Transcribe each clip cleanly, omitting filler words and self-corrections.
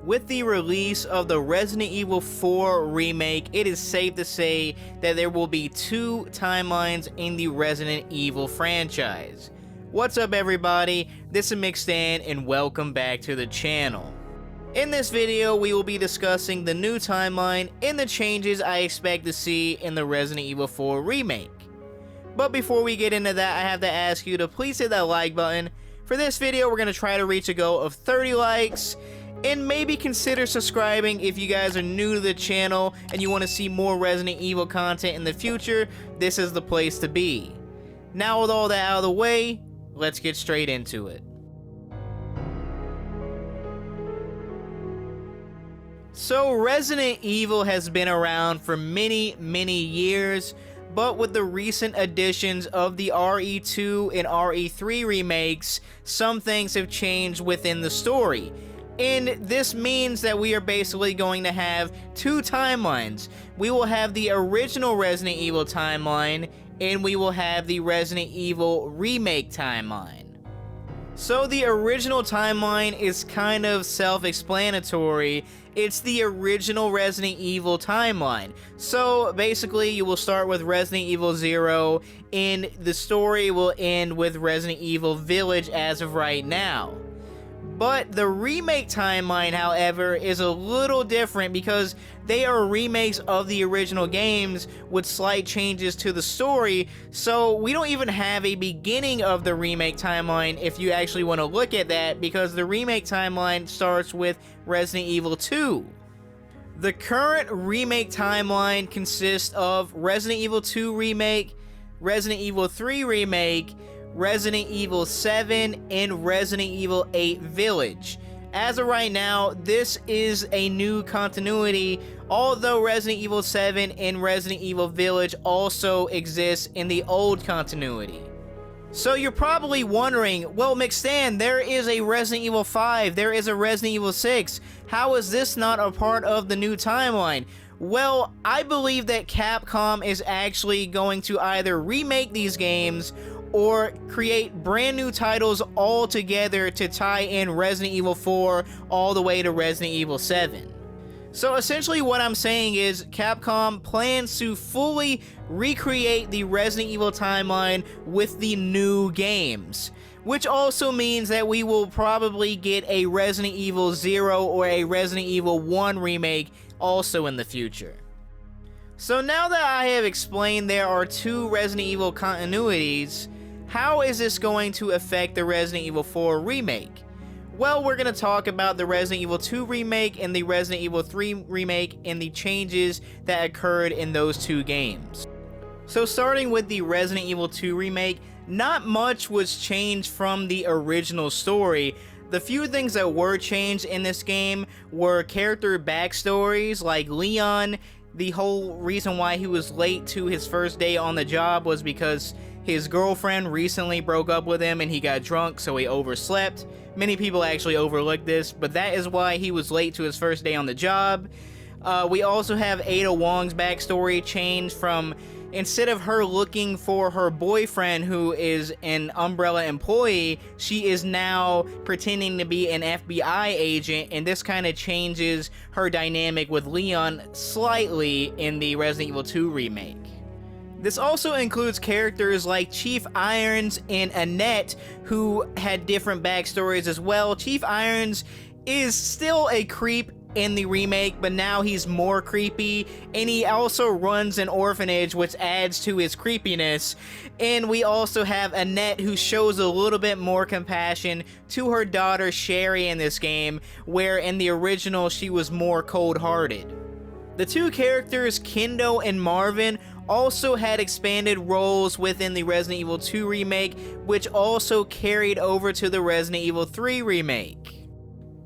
With the release of the Resident Evil 4 remake, it is safe to say that there will be 2 timelines in the Resident Evil franchise. What's up everybody, this is McStan and welcome back to the channel. In this video, we will be discussing the new timeline and the changes I expect to see in the Resident Evil 4 remake. But before we get into that, I have to ask you to please hit that like button. For this video, we're going to try to reach a goal of 30 likes. And maybe consider subscribing if you guys are new to the channel and you want to see more Resident Evil content in the future. This is the place to be. Now with all that out of the way, let's get straight into it. So Resident Evil has been around for many years, but with the recent additions of the RE2 and RE3 remakes, some things have changed within the story. And this means that we are basically going to have 2 timelines. We will have the original Resident Evil timeline, and we will have the Resident Evil remake timeline. So the original timeline is kind of self-explanatory. It's the original Resident Evil timeline. So basically you will start with Resident Evil 0, and the story will end with Resident Evil Village as of right now. But the remake timeline, however, is a little different because they are remakes of the original games with slight changes to the story, so we don't even have a beginning of the remake timeline if you actually want to look at that, because the remake timeline starts with Resident Evil 2. The current remake timeline consists of Resident Evil 2 Remake, Resident Evil 3 Remake, Resident Evil 7, and Resident Evil 8 Village. As of right now, this is a new continuity, although Resident Evil 7 and Resident Evil Village also exist in the old continuity. So you're probably wondering, well McStan, there is a Resident Evil 5, there is a Resident Evil 6, how is this not a part of the new timeline? Well, I believe that Capcom is actually going to either remake these games or create brand new titles all together to tie in Resident Evil 4 all the way to Resident Evil 7. So essentially what I'm saying is Capcom plans to fully recreate the Resident Evil timeline with the new games, which also means that we will probably get a Resident Evil 0 or a Resident Evil 1 remake also in the future. So now that I have explained there are 2 Resident Evil continuities, how is this going to affect the Resident Evil 4 remake? Well, we're going to talk about the Resident Evil 2 remake and the Resident Evil 3 remake and the changes that occurred in those 2 games. So starting with the Resident Evil 2 remake, not much was changed from the original story. The few things that were changed in this game were character backstories, like Leon. The whole reason why he was late to his first day on the job was because his girlfriend recently broke up with him and he got drunk, so he overslept. Many people actually overlooked this, but that is why he was late to his first day on the job. We also have Ada Wong's backstory changed from, instead of her looking for her boyfriend who is an Umbrella employee, she is now pretending to be an FBI agent, and this kind of changes her dynamic with Leon slightly in the Resident Evil 2 remake. This also includes characters like Chief Irons and Annette, who had different backstories as well. Chief Irons is still a creep in the remake, but now he's more creepy, and he also runs an orphanage, which adds to his creepiness. And we also have Annette, who shows a little bit more compassion to her daughter Sherry in this game, where in the original she was more cold-hearted. The 2 characters, Kendo and Marvin, also had expanded roles within the Resident Evil 2 remake, which also carried over to the Resident Evil 3 remake.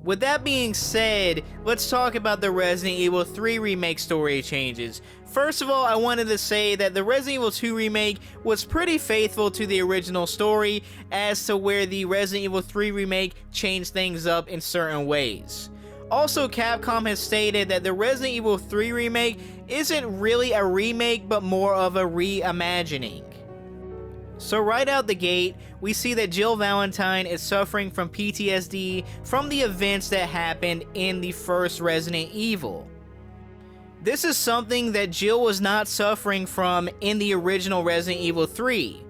With that being said, let's talk about the Resident Evil 3 remake story changes. First of all, I wanted to say that the Resident Evil 2 remake was pretty faithful to the original story, as to where the Resident Evil 3 remake changed things up in certain ways. Also, Capcom has stated that the Resident Evil 3 remake isn't really a remake, but more of a reimagining. So right out the gate, we see that Jill Valentine is suffering from PTSD from the events that happened in the first Resident Evil. This is something that Jill was not suffering from in the original Resident Evil 3.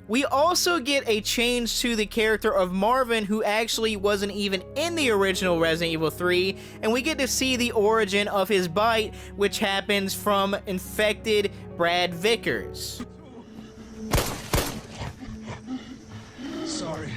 We also get a change to the character of Marvin, who actually wasn't even in the original Resident Evil 3, and we get to see the origin of his bite, which happens from infected Brad Vickers. Sorry.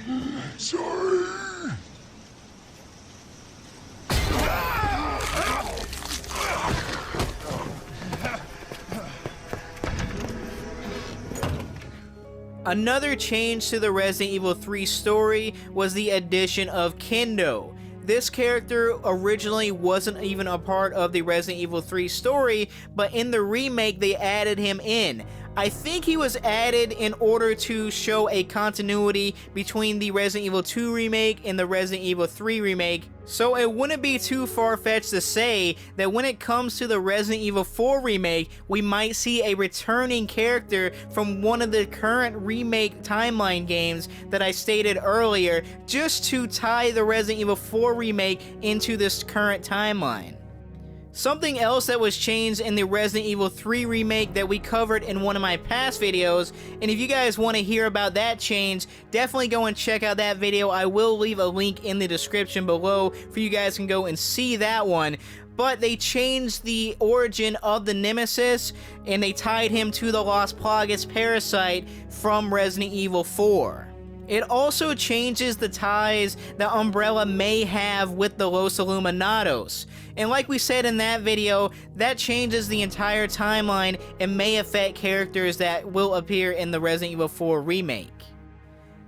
Another change to the Resident Evil 3 story was the addition of Kendo. This character originally wasn't even a part of the Resident Evil 3 story, but in the remake they added him in. I think he was added in order to show a continuity between the Resident Evil 2 remake and the Resident Evil 3 remake, so it wouldn't be too far-fetched to say that when it comes to the Resident Evil 4 remake, we might see a returning character from one of the current Remake Timeline games that I stated earlier, just to tie the Resident Evil 4 remake into this current timeline. Something else that was changed in the Resident Evil 3 remake that we covered in one of my past videos, and if you guys want to hear about that change, definitely go and check out that video. I will leave a link in the description below for you guys can go and see that one. But they changed the origin of the Nemesis, and they tied him to the Las Plagas parasite from Resident Evil 4. It also changes the ties that Umbrella may have with the Los Illuminados. And like we said in that video, that changes the entire timeline and may affect characters that will appear in the Resident Evil 4 remake.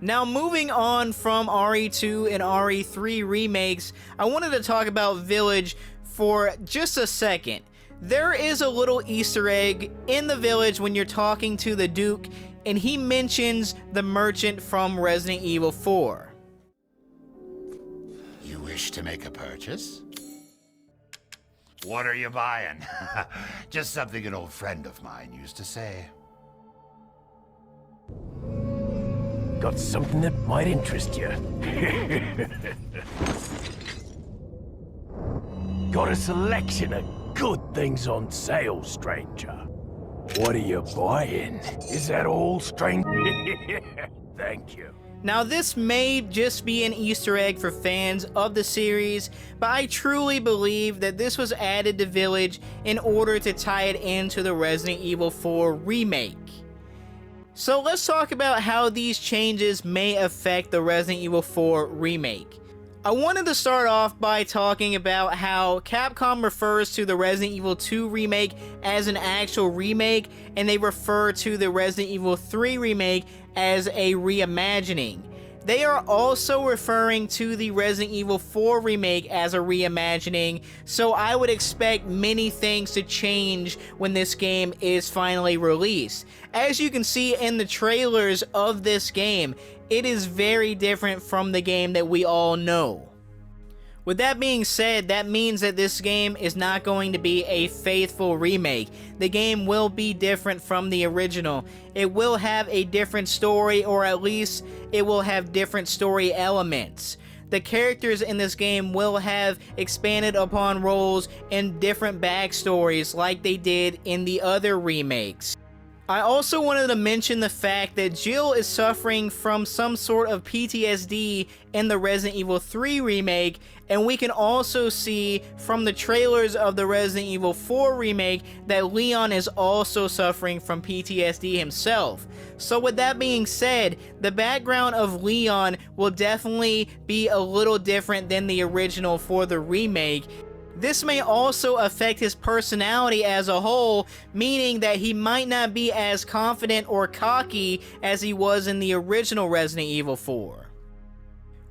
Now moving on from RE2 and RE3 remakes, I wanted to talk about Village for just a second. There is a little Easter egg in the village when you're talking to the Duke, and he mentions the merchant from Resident Evil 4. You wish to make a purchase? What are you buying? Just something an old friend of mine used to say. Got something that might interest you. Got a selection of good things on sale, stranger. What are you buying? Is that all, stranger? Thank you. Now this may just be an Easter egg for fans of the series, but I truly believe that this was added to Village in order to tie it into the Resident Evil 4 remake. So let's talk about how these changes may affect the Resident Evil 4 remake. I wanted to start off by talking about how Capcom refers to the Resident Evil 2 remake as an actual remake, and they refer to the Resident Evil 3 remake as a reimagining. They are also referring to the Resident Evil 4 remake as a reimagining, so I would expect many things to change when this game is finally released. As you can see in the trailers of this game, it is very different from the game that we all know. With that being said, that means that this game is not going to be a faithful remake. The game will be different from the original. It will have a different story, or at least it will have different story elements. The characters in this game will have expanded upon roles and different backstories like they did in the other remakes. I also wanted to mention the fact that Jill is suffering from some sort of PTSD in the Resident Evil 3 remake, and we can also see from the trailers of the Resident Evil 4 remake that Leon is also suffering from PTSD himself. So with that being said, the background of Leon will definitely be a little different than the original for the remake. This may also affect his personality as a whole, meaning that he might not be as confident or cocky as he was in the original Resident Evil 4.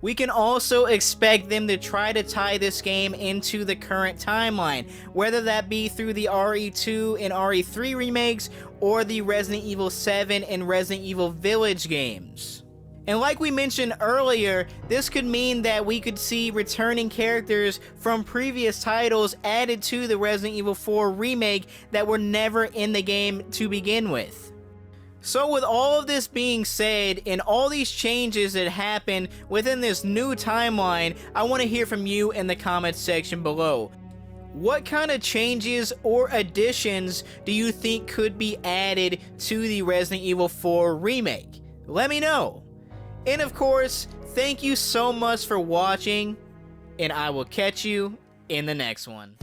We can also expect them to try to tie this game into the current timeline, whether that be through the RE2 and RE3 remakes or the Resident Evil 7 and Resident Evil Village games. And like we mentioned earlier, this could mean that we could see returning characters from previous titles added to the Resident Evil 4 remake that were never in the game to begin with. So with all of this being said, and all these changes that happen within this new timeline, I want to hear from you in the comments section below. What kind of changes or additions do you think could be added to the Resident Evil 4 remake? Let me know. And of course, thank you so much for watching, and I will catch you in the next one.